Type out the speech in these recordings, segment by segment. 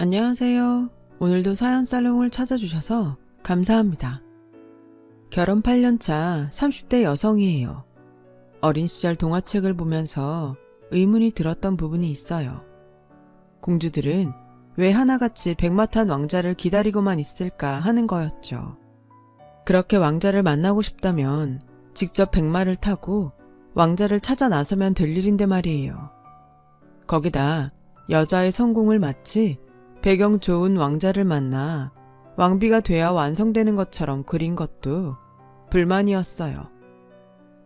안녕하세요. 오늘도 사연살롱을 찾아주셔서 감사합니다. 결혼 8년차 30대 여성이에요. 어린 시절 동화책을 보면서 의문이 들었던 부분이 있어요. 공주들은 왜 하나같이 백마탄 왕자를 기다리고만 있을까 하는 거였죠. 그렇게 왕자를 만나고 싶다면 직접 백마를 타고 왕자를 찾아 나서면 될 일인데 말이에요. 거기다 여자의 성공을 마치 배경 좋은 왕자를 만나 왕비가 돼야 완성되는 것처럼 그린 것도 불만이었어요.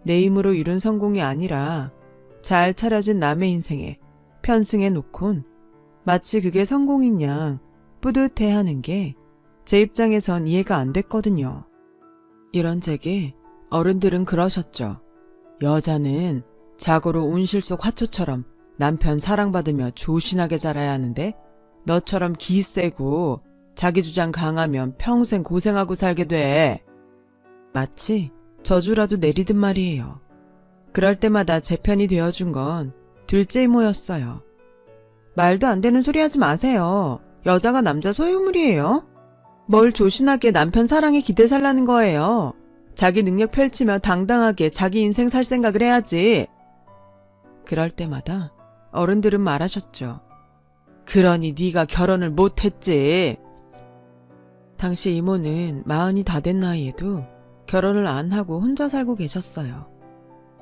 내 힘으로 이룬 성공이 아니라 잘 차려진 남의 인생에 편승해 놓곤 마치 그게 성공인 양 뿌듯해하는 게 제 입장에선 이해가 안 됐거든요. 이런 제게 어른들은 그러셨죠. 여자는 자고로 온실 속 화초처럼 남편 사랑받으며 조신하게 자라야 하는데 너처럼 기 세고 자기 주장 강하면 평생 고생하고 살게 돼. 마치 저주라도 내리듯 말이에요. 그럴 때마다 제 편이 되어준 건 둘째 이모였어요. 말도 안 되는 소리 하지 마세요. 여자가 남자 소유물이에요. 뭘 조신하게 남편 사랑에 기대 살라는 거예요. 자기 능력 펼치며 당당하게 자기 인생 살 생각을 해야지. 그럴 때마다 어른들은 말하셨죠. 그러니 네가 결혼을 못했지. 당시 이모는 40이 다 된 나이에도 결혼을 안 하고 혼자 살고 계셨어요.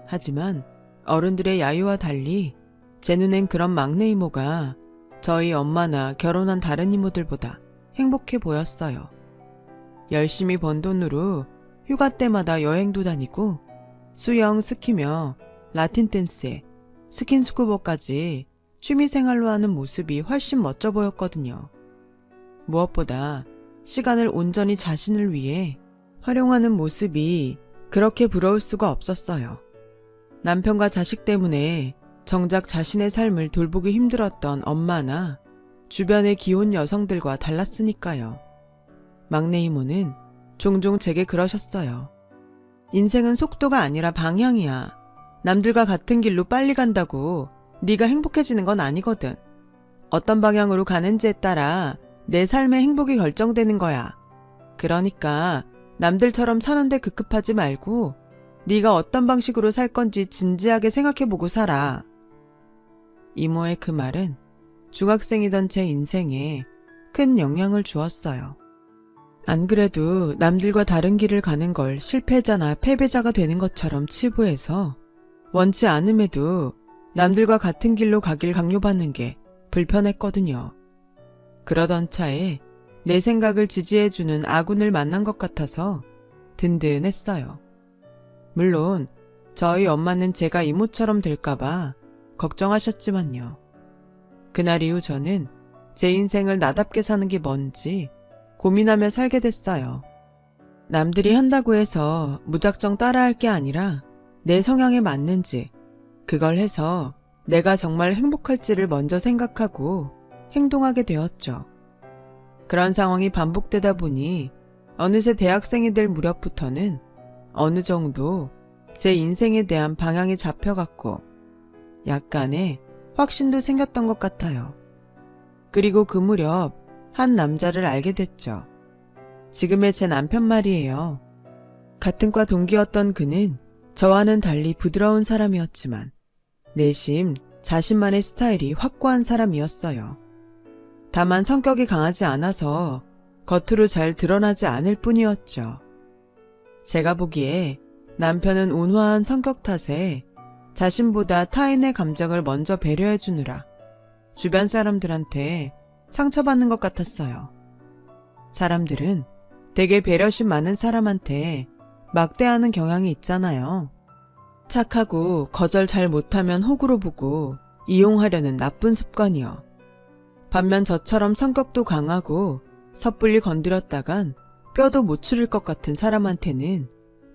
하지만 어른들의 야유와 달리 제 눈엔 그런 막내 이모가 저희 엄마나 결혼한 다른 이모들보다 행복해 보였어요. 열심히 번 돈으로 휴가 때마다 여행도 다니고 수영, 스키며 라틴 댄스에 스킨스쿠버까지 취미생활로 하는 모습이 훨씬 멋져 보였거든요. 무엇보다 시간을 온전히 자신을 위해 활용하는 모습이 그렇게 부러울 수가 없었어요. 남편과 자식 때문에 정작 자신의 삶을 돌보기 힘들었던 엄마나 주변의 기혼 여성들과 달랐으니까요. 막내 이모는 종종 제게 그러셨어요. 인생은 속도가 아니라 방향이야. 남들과 같은 길로 빨리 간다고 네가 행복해지는 건 아니거든. 어떤 방향으로 가는지에 따라 내 삶의 행복이 결정되는 거야. 그러니까 남들처럼 사는데 급급하지 말고 네가 어떤 방식으로 살 건지 진지하게 생각해보고 살아. 이모의 그 말은 중학생이던 제 인생에 큰 영향을 주었어요. 안 그래도 남들과 다른 길을 가는 걸 실패자나 패배자가 되는 것처럼 치부해서 원치 않음에도 남들과 같은 길로 가길 강요받는 게 불편했거든요. 그러던 차에 내 생각을 지지해주는 아군을 만난 것 같아서 든든했어요. 물론 저희 엄마는 제가 이모처럼 될까봐 걱정하셨지만요. 그날 이후 저는 제 인생을 나답게 사는 게 뭔지 고민하며 살게 됐어요. 남들이 한다고 해서 무작정 따라할 게 아니라 내 성향에 맞는지 그걸 해서 내가 정말 행복할지를 먼저 생각하고 행동하게 되었죠. 그런 상황이 반복되다 보니 어느새 대학생이 될 무렵부터는 어느 정도 제 인생에 대한 방향이 잡혀갔고 약간의 확신도 생겼던 것 같아요. 그리고 그 무렵 한 남자를 알게 됐죠. 지금의 제 남편 말이에요. 같은 과 동기였던 그는 저와는 달리 부드러운 사람이었지만 내심 자신만의 스타일이 확고한 사람이었어요. 다만 성격이 강하지 않아서 겉으로 잘 드러나지 않을 뿐이었죠. 제가 보기에 남편은 온화한 성격 탓에 자신보다 타인의 감정을 먼저 배려해주느라 주변 사람들한테 상처받는 것 같았어요. 사람들은 되게 배려심 많은 사람한테 막대하는 경향이 있잖아요. 착하고 거절 잘 못하면 호구로 보고 이용하려는 나쁜 습관이요. 반면 저처럼 성격도 강하고 섣불리 건드렸다간 뼈도 못 추릴 것 같은 사람한테는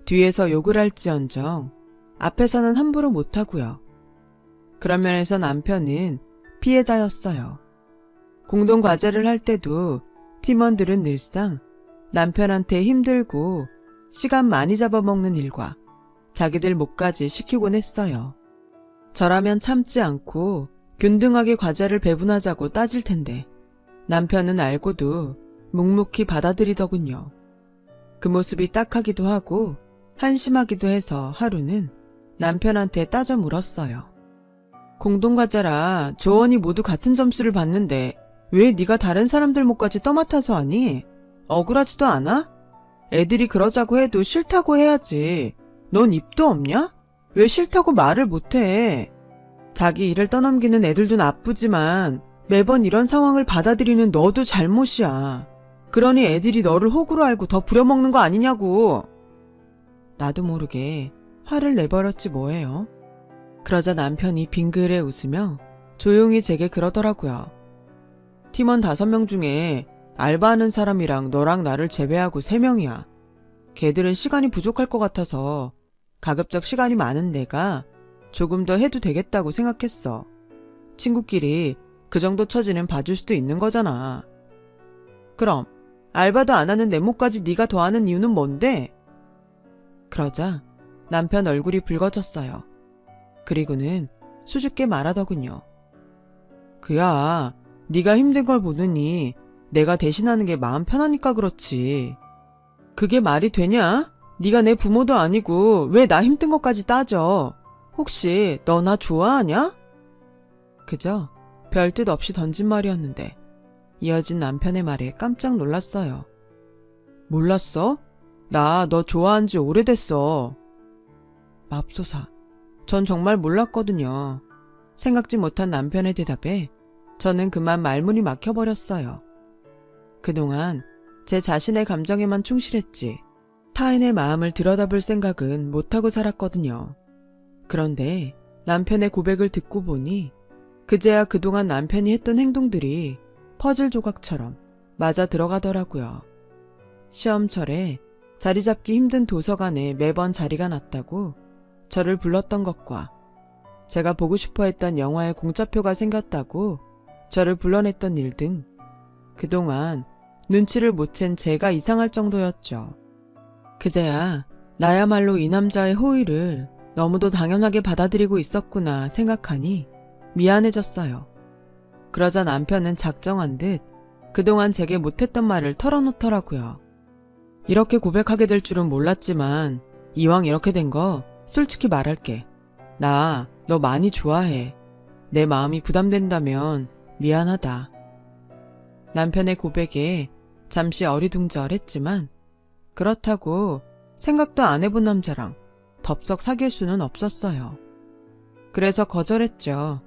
뒤에서 욕을 할지언정 앞에서는 함부로 못하고요. 그런 면에서 남편은 피해자였어요. 공동과제를 할 때도 팀원들은 늘상 남편한테 힘들고 시간 많이 잡아먹는 일과 자기들 몫까지 시키곤 했어요. 저라면 참지 않고 균등하게 과제를 배분하자고 따질 텐데 남편은 알고도 묵묵히 받아들이더군요. 그 모습이 딱하기도 하고 한심하기도 해서 하루는 남편한테 따져 물었어요. 공동과제라 조원이 모두 같은 점수를 받는데 왜 네가 다른 사람들 몫까지 떠맡아서 하니? 억울하지도 않아? 애들이 그러자고 해도 싫다고 해야지. 넌 입도 없냐? 왜 싫다고 말을 못해? 자기 일을 떠넘기는 애들도 나쁘지만 매번 이런 상황을 받아들이는 너도 잘못이야. 그러니 애들이 너를 호구로 알고 더 부려먹는 거 아니냐고. 나도 모르게 화를 내버렸지 뭐예요. 그러자 남편이 빙그레 웃으며 조용히 제게 그러더라고요. 팀원 5명 중에 알바하는 사람이랑 너랑 나를 제외하고 3명이야. 걔들은 시간이 부족할 것 같아서 가급적 시간이 많은 내가 조금 더 해도 되겠다고 생각했어. 친구끼리 그 정도 처지는 봐줄 수도 있는 거잖아. 그럼 알바도 안 하는 내 몫까지 네가 더하는 이유는 뭔데? 그러자 남편 얼굴이 붉어졌어요. 그리고는 수줍게 말하더군요. 그야 네가 힘든 걸 보느니 내가 대신하는 게 마음 편하니까 그렇지. 그게 말이 되냐? 네가 내 부모도 아니고 왜 나 힘든 것까지 따져? 혹시 너 나 좋아하냐? 그저 별 뜻 없이 던진 말이었는데 이어진 남편의 말에 깜짝 놀랐어요. 몰랐어? 나 너 좋아한 지 오래됐어. 맙소사. 전 정말 몰랐거든요. 생각지 못한 남편의 대답에 저는 그만 말문이 막혀버렸어요. 그동안 제 자신의 감정에만 충실했지 타인의 마음을 들여다볼 생각은 못하고 살았거든요. 그런데 남편의 고백을 듣고 보니 그제야 그동안 남편이 했던 행동들이 퍼즐 조각처럼 맞아 들어가더라고요. 시험철에 자리 잡기 힘든 도서관에 매번 자리가 났다고 저를 불렀던 것과 제가 보고 싶어 했던 영화에 공짜표가 생겼다고 저를 불러냈던 일 등 그동안 눈치를 못 챈 제가 이상할 정도였죠. 그제야 나야말로 이 남자의 호의를 너무도 당연하게 받아들이고 있었구나 생각하니 미안해졌어요. 그러자 남편은 작정한 듯 그동안 제게 못했던 말을 털어놓더라고요. 이렇게 고백하게 될 줄은 몰랐지만 이왕 이렇게 된 거 솔직히 말할게. 나 너 많이 좋아해. 내 마음이 부담된다면 미안하다. 남편의 고백에 잠시 어리둥절했지만 그렇다고 생각도 안 해본 남자랑 덥석 사귈 수는 없었어요. 그래서 거절했죠.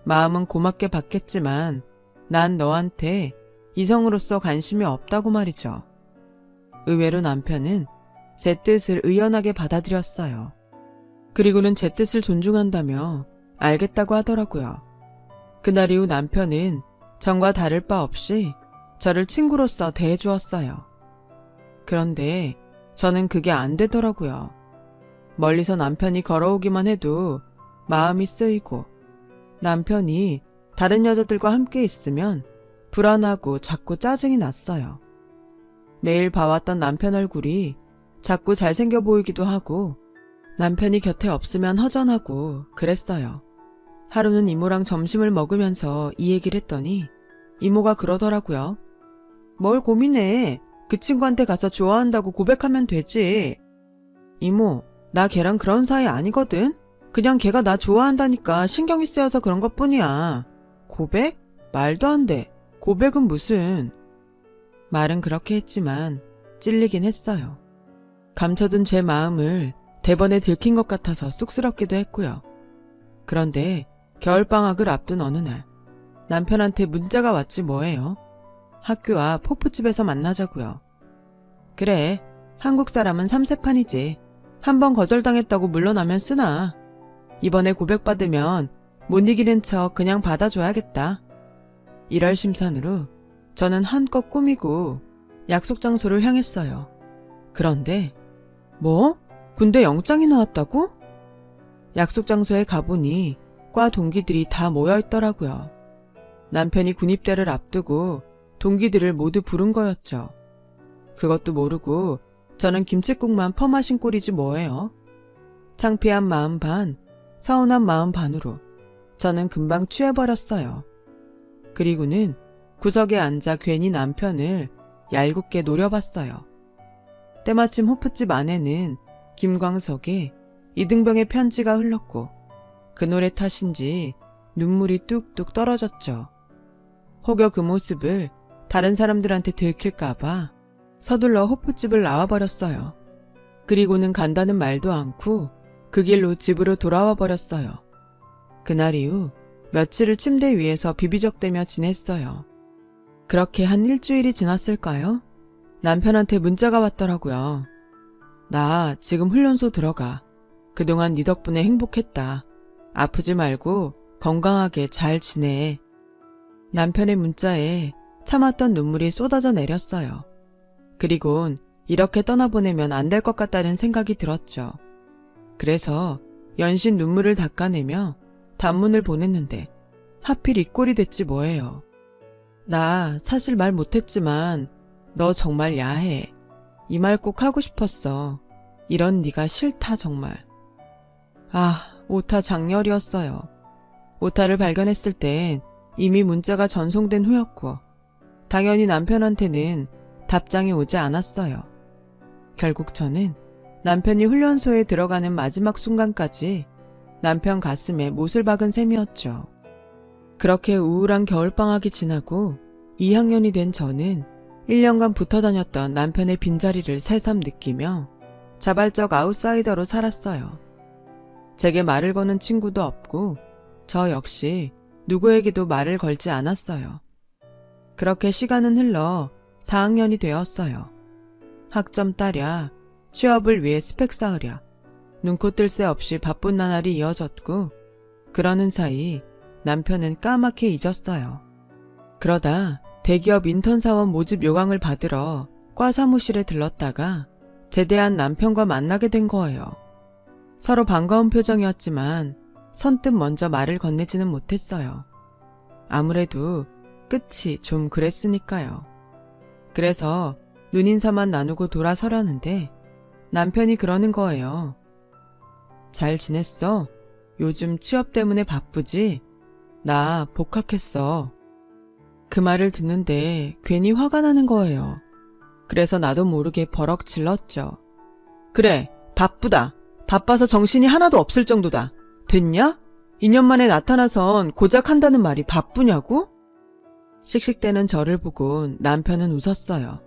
마음은 고맙게 받겠지만 난 너한테 이성으로서 관심이 없다고 말이죠. 의외로 남편은 제 뜻을 의연하게 받아들였어요. 그리고는 제 뜻을 존중한다며 알겠다고 하더라고요. 그날 이후 남편은 전과 다를 바 없이 저를 친구로서 대해주었어요. 그런데 저는 그게 안 되더라고요. 멀리서 남편이 걸어오기만 해도 마음이 쓰이고 남편이 다른 여자들과 함께 있으면 불안하고 자꾸 짜증이 났어요. 매일 봐왔던 남편 얼굴이 자꾸 잘생겨 보이기도 하고 남편이 곁에 없으면 허전하고 그랬어요. 하루는 이모랑 점심을 먹으면서 이 얘기를 했더니 이모가 그러더라고요. 뭘 고민해. 그 친구한테 가서 좋아한다고 고백하면 되지. 이모, 나 걔랑 그런 사이 아니거든. 그냥 걔가 나 좋아한다니까 신경이 쓰여서 그런 것뿐이야. 고백? 말도 안 돼. 고백은 무슨. 말은 그렇게 했지만 찔리긴 했어요. 감춰둔 제 마음을 대번에 들킨 것 같아서 쑥스럽기도 했고요. 그런데 겨울방학을 앞둔 어느 날 남편한테 문자가 왔지 뭐예요. 학교 앞 포프집에서 만나자고요. 그래, 한국 사람은 삼세판이지. 한번 거절당했다고 물러나면 쓰나. 이번에 고백받으면 못 이기는 척 그냥 받아줘야겠다. 1월 심산으로 저는 한껏 꾸미고 약속 장소를 향했어요. 그런데 뭐? 군대 영장이 나왔다고? 약속 장소에 가보니 과 동기들이 다 모여있더라고요. 남편이 군입대를 앞두고 동기들을 모두 부른 거였죠. 그것도 모르고 저는 김칫국만 퍼마신 꼴이지 뭐예요. 창피한 마음 반, 서운한 마음 반으로 저는 금방 취해버렸어요. 그리고는 구석에 앉아 괜히 남편을 얄궂게 노려봤어요. 때마침 호프집 안에는 김광석의 이등병의 편지가 흘렀고 그 노래 탓인지 눈물이 뚝뚝 떨어졌죠. 혹여 그 모습을 다른 사람들한테 들킬까봐 서둘러 호프집을 나와버렸어요. 그리고는 간다는 말도 않고 그 길로 집으로 돌아와 버렸어요. 그날 이후 며칠을 침대 위에서 비비적대며 지냈어요. 그렇게 한 일주일이 지났을까요? 남편한테 문자가 왔더라고요. 나 지금 훈련소 들어가. 그동안 네 덕분에 행복했다. 아프지 말고 건강하게 잘 지내. 남편의 문자에 참았던 눈물이 쏟아져 내렸어요. 그리곤 이렇게 떠나보내면 안 될 것 같다는 생각이 들었죠. 그래서 연신 눈물을 닦아내며 단문을 보냈는데 하필 이 꼴이 됐지 뭐예요. 나 사실 말 못했지만 너 정말 야해. 이 말 꼭 하고 싶었어. 이런 네가 싫다 정말. 오타 장렬이었어요. 오타를 발견했을 땐 이미 문자가 전송된 후였고 당연히 남편한테는 답장이 오지 않았어요. 결국 저는 남편이 훈련소에 들어가는 마지막 순간까지 남편 가슴에 못을 박은 셈이었죠. 그렇게 우울한 겨울방학이 지나고 2학년이 된 저는 1년간 붙어 다녔던 남편의 빈자리를 새삼 느끼며 자발적 아웃사이더로 살았어요. 제게 말을 거는 친구도 없고 저 역시 누구에게도 말을 걸지 않았어요. 그렇게 시간은 흘러 4학년이 되었어요. 학점 따랴, 취업을 위해 스펙 쌓으랴, 눈코 뜰 새 없이 바쁜 나날이 이어졌고 그러는 사이 남편은 까맣게 잊었어요. 그러다 대기업 인턴 사원 모집 요강을 받으러 과 사무실에 들렀다가 제대한 남편과 만나게 된 거예요. 서로 반가운 표정이었지만 선뜻 먼저 말을 건네지는 못했어요. 아무래도 끝이 좀 그랬으니까요. 그래서 눈인사만 나누고 돌아서려는데 남편이 그러는 거예요. 잘 지냈어? 요즘 취업 때문에 바쁘지? 나 복학했어. 그 말을 듣는데 괜히 화가 나는 거예요. 그래서 나도 모르게 버럭 질렀죠. 그래, 바쁘다. 바빠서 정신이 하나도 없을 정도다. 됐냐? 2년 만에 나타나선 고작 한다는 말이 바쁘냐고? 씩씩대는 저를 보곤 남편은 웃었어요.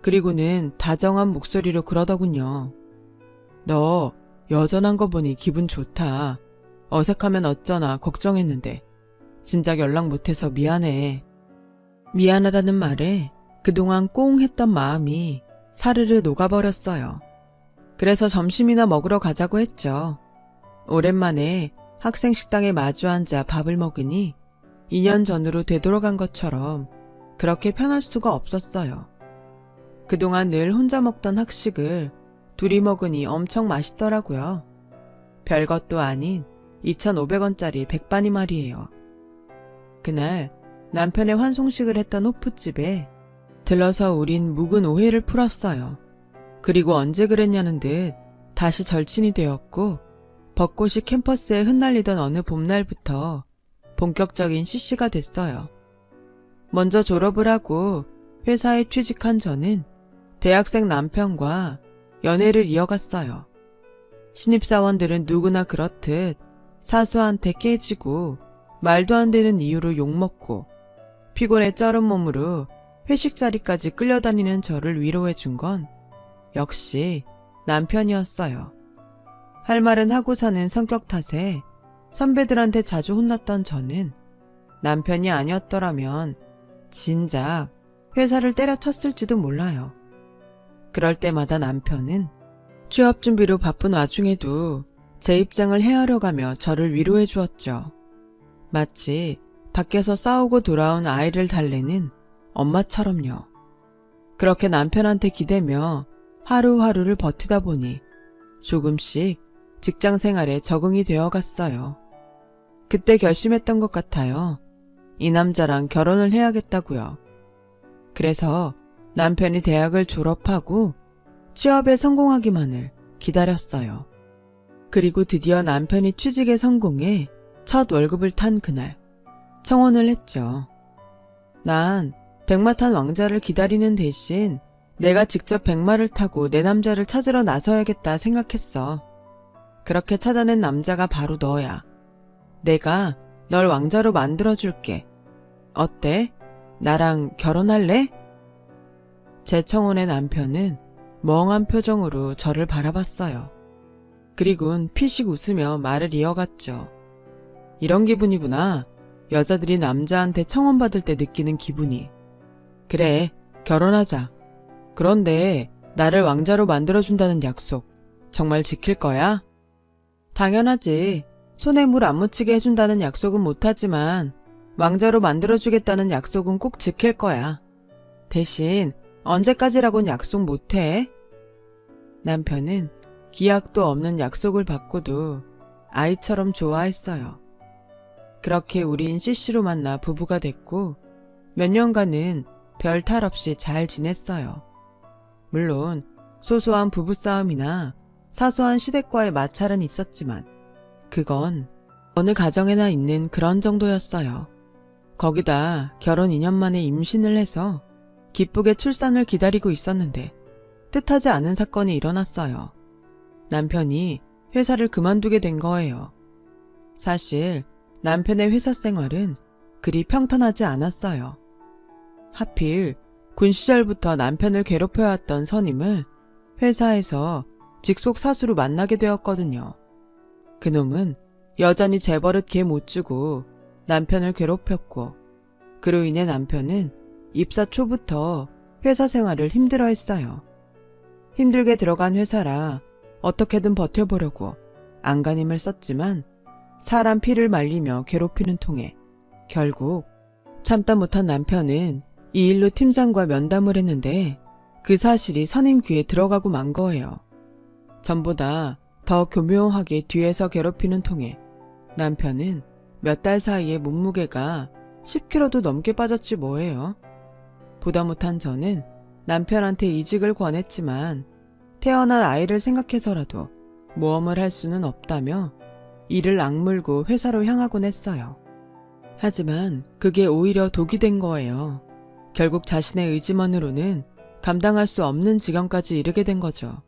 그리고는 다정한 목소리로 그러더군요. 너 여전한 거 보니 기분 좋다. 어색하면 어쩌나 걱정했는데 진작 연락 못해서 미안해. 미안하다는 말에 그동안 꽁 했던 마음이 사르르 녹아버렸어요. 그래서 점심이나 먹으러 가자고 했죠. 오랜만에 학생 식당에 마주 앉아 밥을 먹으니 2년 전으로 되돌아간 것처럼 그렇게 편할 수가 없었어요. 그동안 늘 혼자 먹던 학식을 둘이 먹으니 엄청 맛있더라고요. 별것도 아닌 2,500원짜리 백반이 말이에요. 그날 남편의 환송식을 했던 호프집에 들러서 우린 묵은 오해를 풀었어요. 그리고 언제 그랬냐는 듯 다시 절친이 되었고 벚꽃이 캠퍼스에 흩날리던 어느 봄날부터 본격적인 CC가 됐어요. 먼저 졸업을 하고 회사에 취직한 저는 대학생 남편과 연애를 이어갔어요. 신입사원들은 누구나 그렇듯 사수한테 깨지고 말도 안 되는 이유로 욕먹고 피곤에 쩔은 몸으로 회식 자리까지 끌려다니는 저를 위로해 준 건 역시 남편이었어요. 할 말은 하고 사는 성격 탓에 선배들한테 자주 혼났던 저는 남편이 아니었더라면 진작 회사를 때려쳤을지도 몰라요. 그럴 때마다 남편은 취업 준비로 바쁜 와중에도 제 입장을 헤아려가며 저를 위로해 주었죠. 마치 밖에서 싸우고 돌아온 아이를 달래는 엄마처럼요. 그렇게 남편한테 기대며 하루하루를 버티다 보니 조금씩 직장 생활에 적응이 되어 갔어요. 그때 결심했던 것 같아요. 이 남자랑 결혼을 해야겠다고요. 그래서 남편이 대학을 졸업하고 취업에 성공하기만을 기다렸어요. 그리고 드디어 남편이 취직에 성공해 첫 월급을 탄 그날 청혼을 했죠. 난 백마탄 왕자를 기다리는 대신 내가 직접 백마를 타고 내 남자를 찾으러 나서야겠다 생각했어. 그렇게 찾아낸 남자가 바로 너야. 내가 널 왕자로 만들어줄게. 어때? 나랑 결혼할래? 제 청혼의 남편은 멍한 표정으로 저를 바라봤어요. 그리곤 피식 웃으며 말을 이어갔죠. 이런 기분이구나. 여자들이 남자한테 청혼받을 때 느끼는 기분이. 그래, 결혼하자. 그런데 나를 왕자로 만들어준다는 약속 정말 지킬 거야? 당연하지. 손에 물 안 묻히게 해준다는 약속은 못하지만 왕자로 만들어주겠다는 약속은 꼭 지킬 거야. 대신 언제까지라곤 약속 못해? 남편은 기약도 없는 약속을 받고도 아이처럼 좋아했어요. 그렇게 우린 CC로 만나 부부가 됐고 몇 년간은 별 탈 없이 잘 지냈어요. 물론 소소한 부부싸움이나 사소한 시댁과의 마찰은 있었지만 그건 어느 가정에나 있는 그런 정도였어요. 거기다 결혼 2년 만에 임신을 해서 기쁘게 출산을 기다리고 있었는데 뜻하지 않은 사건이 일어났어요. 남편이 회사를 그만두게 된 거예요. 사실 남편의 회사 생활은 그리 평탄하지 않았어요. 하필 군 시절부터 남편을 괴롭혀왔던 선임을 회사에서 직속 사수로 만나게 되었거든요. 그놈은 여전히 재벌릇 개 못 주고 남편을 괴롭혔고 그로 인해 남편은 입사 초부터 회사 생활을 힘들어했어요. 힘들게 들어간 회사라 어떻게든 버텨보려고 안간힘을 썼지만 사람 피를 말리며 괴롭히는 통에 결국 참다 못한 남편은 이 일로 팀장과 면담을 했는데 그 사실이 선임 귀에 들어가고 만 거예요. 전보다 더 교묘하게 뒤에서 괴롭히는 통에 남편은 몇 달 사이에 몸무게가 10kg도 넘게 빠졌지 뭐예요. 보다 못한 저는 남편한테 이직을 권했지만 태어날 아이를 생각해서라도 모험을 할 수는 없다며 이를 악물고 회사로 향하곤 했어요. 하지만 그게 오히려 독이 된 거예요. 결국 자신의 의지만으로는 감당할 수 없는 지경까지 이르게 된 거죠.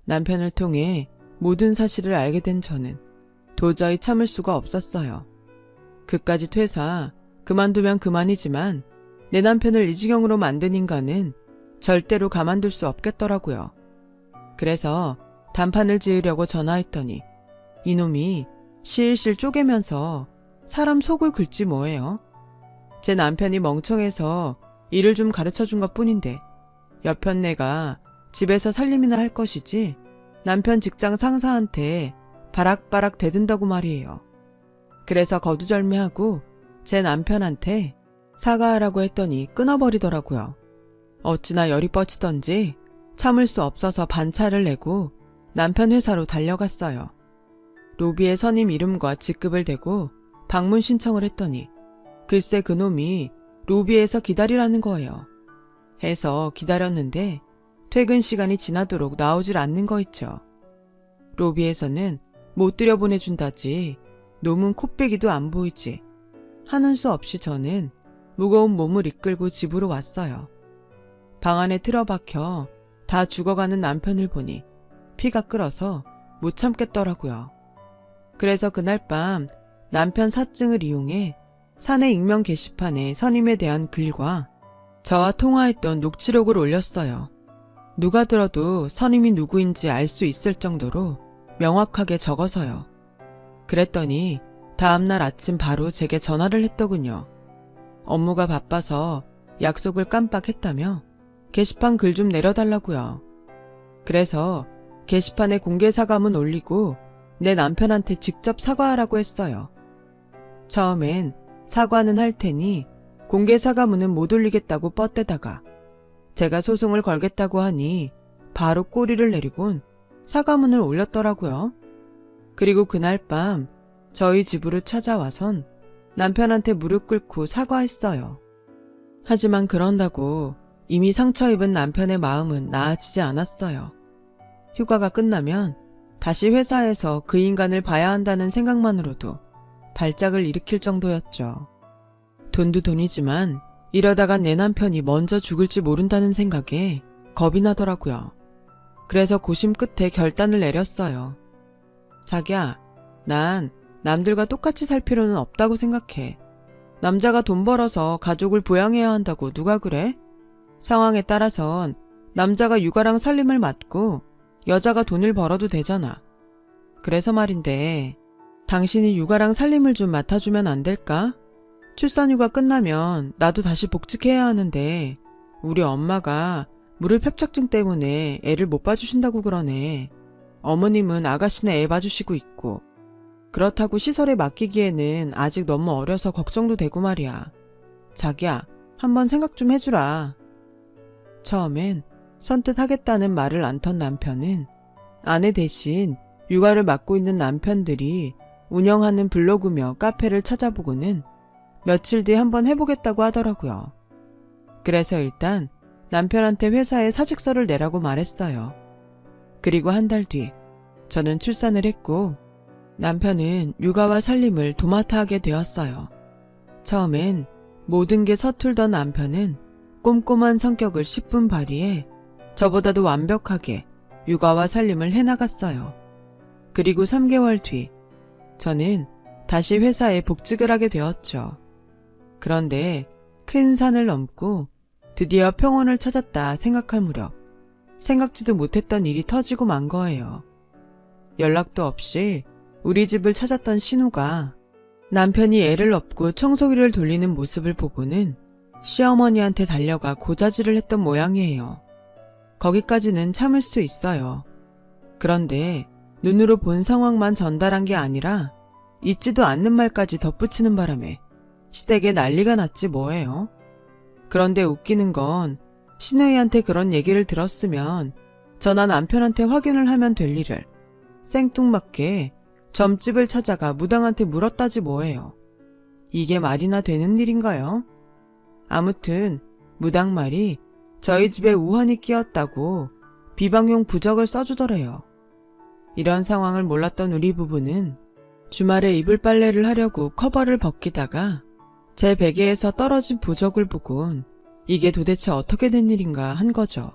남편을 통해 모든 사실을 알게 된 저는 도저히 참을 수가 없었어요. 그까짓 회사 그만두면 그만이지만 내 남편을 이 지경으로 만든 인간은 절대로 가만둘 수 없겠더라고요. 그래서 단판을 지으려고 전화했더니 이놈이 실실 쪼개면서 사람 속을 긁지 뭐예요. 제 남편이 멍청해서 일을 좀 가르쳐준 것 뿐인데 여편네가 집에서 살림이나 할 것이지 남편 직장 상사한테 바락바락 대든다고 말이에요. 그래서 거두절미하고 제 남편한테 사과하라고 했더니 끊어버리더라고요. 어찌나 열이 뻗치던지 참을 수 없어서 반차를 내고 남편 회사로 달려갔어요. 로비에 선임 이름과 직급을 대고 방문 신청을 했더니 글쎄 그놈이 로비에서 기다리라는 거예요. 해서 기다렸는데 퇴근 시간이 지나도록 나오질 않는 거 있죠. 로비에서는 못 들여보내준다지 놈은 코빼기도 안 보이지 하는 수 없이 저는 무거운 몸을 이끌고 집으로 왔어요. 방 안에 틀어박혀 다 죽어가는 남편을 보니 피가 끓어서 못 참겠더라고요. 그래서 그날 밤 남편 사증을 이용해 사내 익명 게시판에 선임에 대한 글과 저와 통화했던 녹취록을 올렸어요. 누가 들어도 선임이 누구인지 알 수 있을 정도로 명확하게 적어서요. 그랬더니 다음날 아침 바로 제게 전화를 했더군요. 업무가 바빠서 약속을 깜빡했다며 게시판 글 좀 내려달라고요. 그래서 게시판에 공개 사과문 올리고 내 남편한테 직접 사과하라고 했어요. 처음엔 사과는 할 테니 공개 사과문은 못 올리겠다고 뻗대다가 제가 소송을 걸겠다고 하니 바로 꼬리를 내리곤 사과문을 올렸더라고요. 그리고 그날 밤 저희 집으로 찾아와선 남편한테 무릎 꿇고 사과했어요. 하지만 그런다고 이미 상처 입은 남편의 마음은 나아지지 않았어요. 휴가가 끝나면 다시 회사에서 그 인간을 봐야 한다는 생각만으로도 발작을 일으킬 정도였죠. 돈도 돈이지만 이러다가 내 남편이 먼저 죽을지 모른다는 생각에 겁이 나더라고요. 그래서 고심 끝에 결단을 내렸어요. 자기야, 난 남들과 똑같이 살 필요는 없다고 생각해. 남자가 돈 벌어서 가족을 부양해야 한다고 누가 그래? 상황에 따라선 남자가 육아랑 살림을 맡고 여자가 돈을 벌어도 되잖아. 그래서 말인데 당신이 육아랑 살림을 좀 맡아주면 안 될까? 출산휴가 끝나면 나도 다시 복직해야 하는데 우리 엄마가 무릎협착증 때문에 애를 못 봐주신다고 그러네. 어머님은 아가씨네 애 봐주시고 있고 그렇다고 시설에 맡기기에는 아직 너무 어려서 걱정도 되고 말이야. 자기야, 한번 생각 좀 해주라. 처음엔 선뜻 하겠다는 말을 안 턴 남편은 아내 대신 육아를 맡고 있는 남편들이 운영하는 블로그며 카페를 찾아보고는 며칠 뒤에 한번 해보겠다고 하더라고요. 그래서 일단 남편한테 회사에 사직서를 내라고 말했어요. 그리고 한 달 뒤 저는 출산을 했고 남편은 육아와 살림을 도맡아 하게 되었어요. 처음엔 모든 게 서툴던 남편은 꼼꼼한 성격을 10분 발휘해 저보다도 완벽하게 육아와 살림을 해나갔어요. 그리고 3개월 뒤 저는 다시 회사에 복직을 하게 되었죠. 그런데 큰 산을 넘고 드디어 평온을 찾았다 생각할 무렵 생각지도 못했던 일이 터지고 만 거예요. 연락도 없이 우리 집을 찾았던 신우가 남편이 애를 업고 청소기를 돌리는 모습을 보고는 시어머니한테 달려가 고자질을 했던 모양이에요. 거기까지는 참을 수 있어요. 그런데 눈으로 본 상황만 전달한 게 아니라 있지도 않는 말까지 덧붙이는 바람에 시댁에 난리가 났지 뭐예요. 그런데 웃기는 건 신우이한테 그런 얘기를 들었으면 저나 남편한테 확인을 하면 될 일을 생뚱맞게 점집을 찾아가 무당한테 물었다지 뭐예요. 이게 말이나 되는 일인가요? 아무튼 무당 말이 저희 집에 우환이 끼었다고 비방용 부적을 써주더래요. 이런 상황을 몰랐던 우리 부부는 주말에 이불 빨래를 하려고 커버를 벗기다가 제 베개에서 떨어진 부적을 보곤 이게 도대체 어떻게 된 일인가 한 거죠.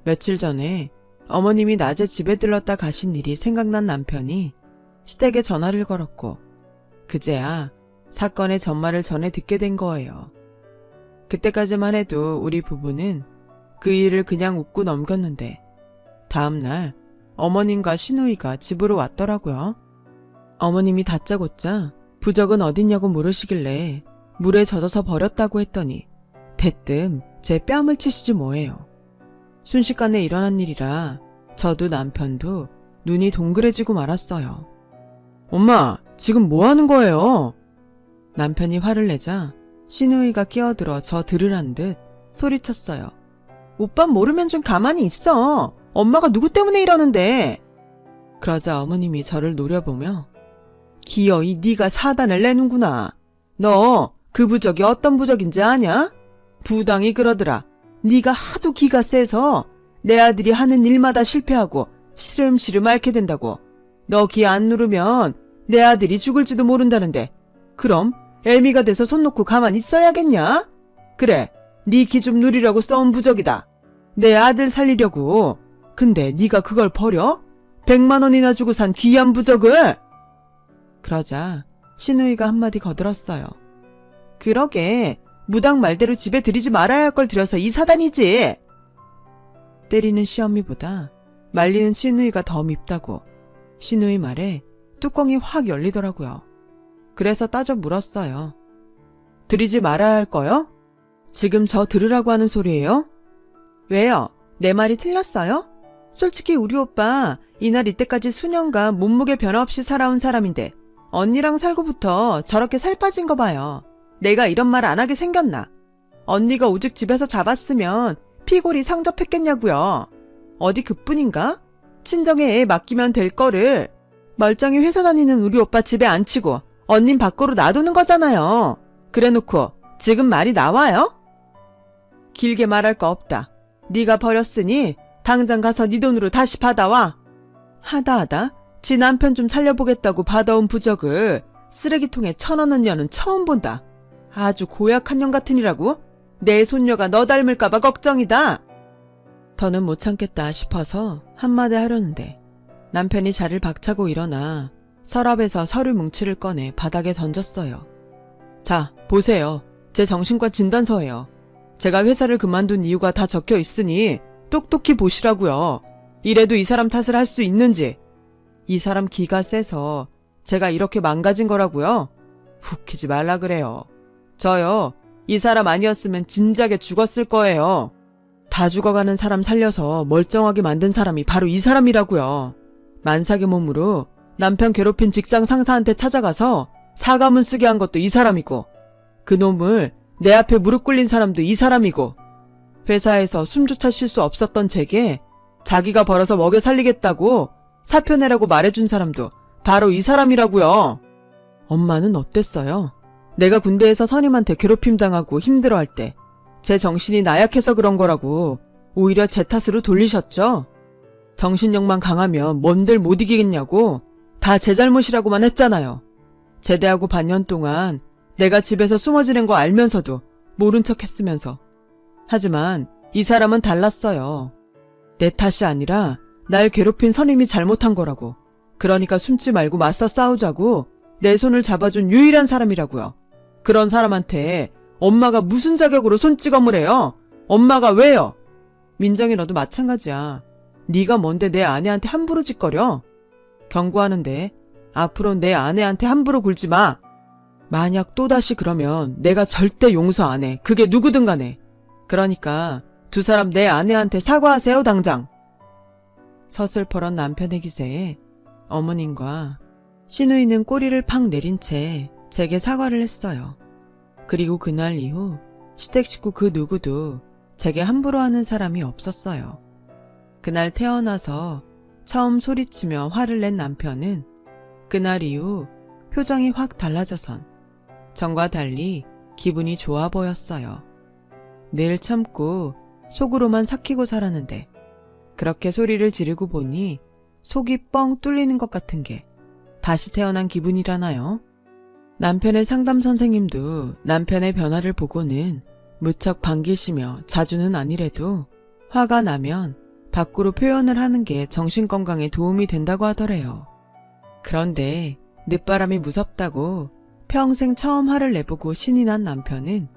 며칠 전에 어머님이 낮에 집에 들렀다 가신 일이 생각난 남편이 시댁에 전화를 걸었고 그제야 사건의 전말을 전해 듣게 된 거예요. 그때까지만 해도 우리 부부는 그 일을 그냥 웃고 넘겼는데 다음날 어머님과 시누이가 집으로 왔더라고요. 어머님이 다짜고짜 부적은 어딨냐고 물으시길래 물에 젖어서 버렸다고 했더니 대뜸 제 뺨을 치시지 뭐예요. 순식간에 일어난 일이라 저도 남편도 눈이 동그래지고 말았어요. 엄마, 지금 뭐 하는 거예요? 남편이 화를 내자 시누이가 끼어들어 저 들으란 듯 소리쳤어요. 오빠 모르면 좀 가만히 있어. 엄마가 누구 때문에 이러는데. 그러자 어머님이 저를 노려보며 기어이 네가 사단을 내는구나. 너 그 부적이 어떤 부적인지 아냐? 부당이 그러더라. 네가 하도 기가 세서 내 아들이 하는 일마다 실패하고 시름시름 앓게 된다고. 너 기 안 누르면 내 아들이 죽을지도 모른다는데 그럼 애미가 돼서 손 놓고 가만히 있어야겠냐? 그래, 네 기 좀 누리려고 써온 부적이다. 내 아들 살리려고. 근데 네가 그걸 버려? 100만 원이나 주고 산 귀한 부적을? 그러자 시누이가 한마디 거들었어요. 그러게, 무당 말대로 집에 들이지 말아야 할 걸 들여서 이 사단이지. 때리는 시어미보다 말리는 시누이가 더 밉다고 시누이 말에 뚜껑이 확 열리더라고요. 그래서 따져 물었어요. 들이지 말아야 할 거요? 지금 저 들으라고 하는 소리예요? 왜요? 내 말이 틀렸어요? 솔직히 우리 오빠 이날 이때까지 수년간 몸무게 변화 없이 살아온 사람인데 언니랑 살고부터 저렇게 살 빠진 거 봐요. 내가 이런 말 안 하게 생겼나? 언니가 오직 집에서 잡았으면 피골이 상접했겠냐고요. 어디 그뿐인가? 친정에 애 맡기면 될 거를 멀쩡히 회사 다니는 우리 오빠 집에 앉히고 언닌 밖으로 놔두는 거잖아요. 그래놓고 지금 말이 나와요? 길게 말할 거 없다. 네가 버렸으니 당장 가서 네 돈으로 다시 받아와. 하다 지 남편 좀 살려보겠다고 받아온 부적을 쓰레기통에 쳐넣는 년은 처음 본다. 아주 고약한 년 같으니라고? 내 손녀가 너 닮을까봐 걱정이다. 더는 못 참겠다 싶어서 한마디 하려는데 남편이 자리를 박차고 일어나 서랍에서 서류 뭉치를 꺼내 바닥에 던졌어요. 자, 보세요. 제 정신과 진단서예요. 제가 회사를 그만둔 이유가 다 적혀 있으니 똑똑히 보시라고요. 이래도 이 사람 탓을 할 수 있는지. 이 사람 기가 세서 제가 이렇게 망가진 거라고요? 웃기지 말라 그래요. 저요, 이 사람 아니었으면 진작에 죽었을 거예요. 다 죽어가는 사람 살려서 멀쩡하게 만든 사람이 바로 이 사람이라고요. 만삭의 몸으로 남편 괴롭힌 직장 상사한테 찾아가서 사과문 쓰게 한 것도 이 사람이고, 그 놈을 내 앞에 무릎 꿇린 사람도 이 사람이고, 회사에서 숨조차 쉴 수 없었던 제게 자기가 벌어서 먹여 살리겠다고 사표 내라고 말해준 사람도 바로 이 사람이라고요. 엄마는 어땠어요? 내가 군대에서 선임한테 괴롭힘 당하고 힘들어할 때 제 정신이 나약해서 그런 거라고 오히려 제 탓으로 돌리셨죠? 정신력만 강하면 뭔들 못 이기겠냐고 다 제 잘못이라고만 했잖아요. 제대하고 반년 동안 내가 집에서 숨어 지낸 거 알면서도 모른 척 했으면서. 하지만 이 사람은 달랐어요. 내 탓이 아니라 날 괴롭힌 선임이 잘못한 거라고. 그러니까 숨지 말고 맞서 싸우자고 내 손을 잡아준 유일한 사람이라고요. 그런 사람한테 엄마가 무슨 자격으로 손찌검을 해요? 엄마가 왜요? 민정이 너도 마찬가지야. 네가 뭔데 내 아내한테 함부로 짓거려? 경고하는데 앞으로 내 아내한테 함부로 굴지 마. 만약 또다시 그러면 내가 절대 용서 안 해. 그게 누구든 간에. 그러니까 두 사람 내 아내한테 사과하세요 당장. 서슬퍼런 남편의 기세에 어머님과 시누이는 꼬리를 팍 내린 채 제게 사과를 했어요. 그리고 그날 이후 시댁 식구 그 누구도 제게 함부로 하는 사람이 없었어요. 그날 태어나서 처음 소리치며 화를 낸 남편은 그날 이후 표정이 확 달라져선 전과 달리 기분이 좋아 보였어요. 늘 참고 속으로만 삭히고 살았는데 그렇게 소리를 지르고 보니 속이 뻥 뚫리는 것 같은 게 다시 태어난 기분이라나요? 남편의 상담 선생님도 남편의 변화를 보고는 무척 반기시며 자주는 아니래도 화가 나면 밖으로 표현을 하는 게 정신건강에 도움이 된다고 하더래요. 그런데 늦바람이 무섭다고 평생 처음 화를 내보고 신이 난 남편은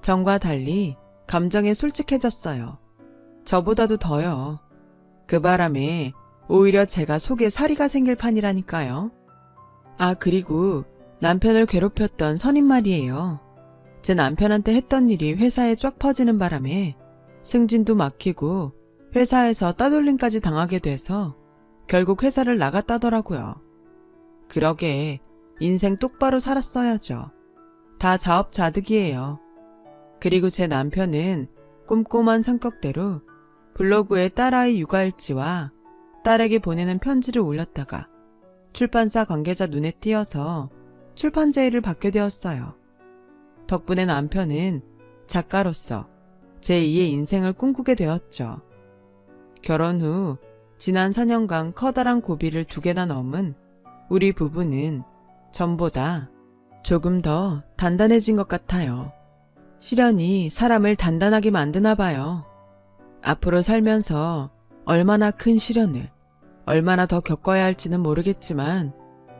전과 달리 감정에 솔직해졌어요. 저보다도 더요. 그 바람에 오히려 제가 속에 사리가 생길 판이라니까요. 아, 그리고 남편을 괴롭혔던 선임 말이에요. 제 남편한테 했던 일이 회사에 쫙 퍼지는 바람에 승진도 막히고 회사에서 따돌림까지 당하게 돼서 결국 회사를 나갔다더라고요. 그러게 인생 똑바로 살았어야죠. 다 자업자득이에요. 그리고 제 남편은 꼼꼼한 성격대로 블로그에 딸아이 육아일지와 딸에게 보내는 편지를 올렸다가 출판사 관계자 눈에 띄어서 출판 제의를 받게 되었어요. 덕분에 남편은 작가로서 제2의 인생을 꿈꾸게 되었죠. 결혼 후 지난 4년간 커다란 고비를 2개나 넘은 우리 부부는 전보다 조금 더 단단해진 것 같아요. 시련이 사람을 단단하게 만드나 봐요. 앞으로 살면서 얼마나 큰 시련을 얼마나 더 겪어야 할지는 모르겠지만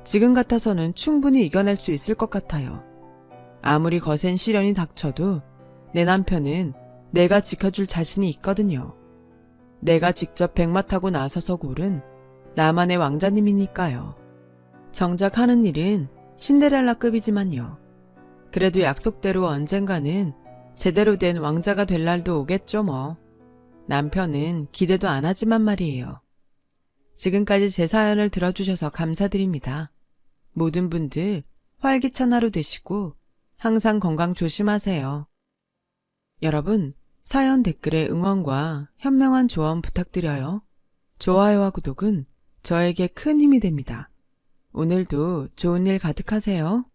지금 같아서는 충분히 이겨낼 수 있을 것 같아요. 아무리 거센 시련이 닥쳐도 내 남편은 내가 지켜줄 자신이 있거든요. 내가 직접 백마 타고 나서서 고른 나만의 왕자님이니까요. 정작 하는 일은 신데렐라급이지만요. 그래도 약속대로 언젠가는 제대로 된 왕자가 될 날도 오겠죠 뭐. 남편은 기대도 안 하지만 말이에요. 지금까지 제 사연을 들어주셔서 감사드립니다. 모든 분들 활기찬 하루 되시고 항상 건강 조심하세요. 여러분, 사연 댓글에 응원과 현명한 조언 부탁드려요. 좋아요와 구독은 저에게 큰 힘이 됩니다. 오늘도 좋은 일 가득하세요.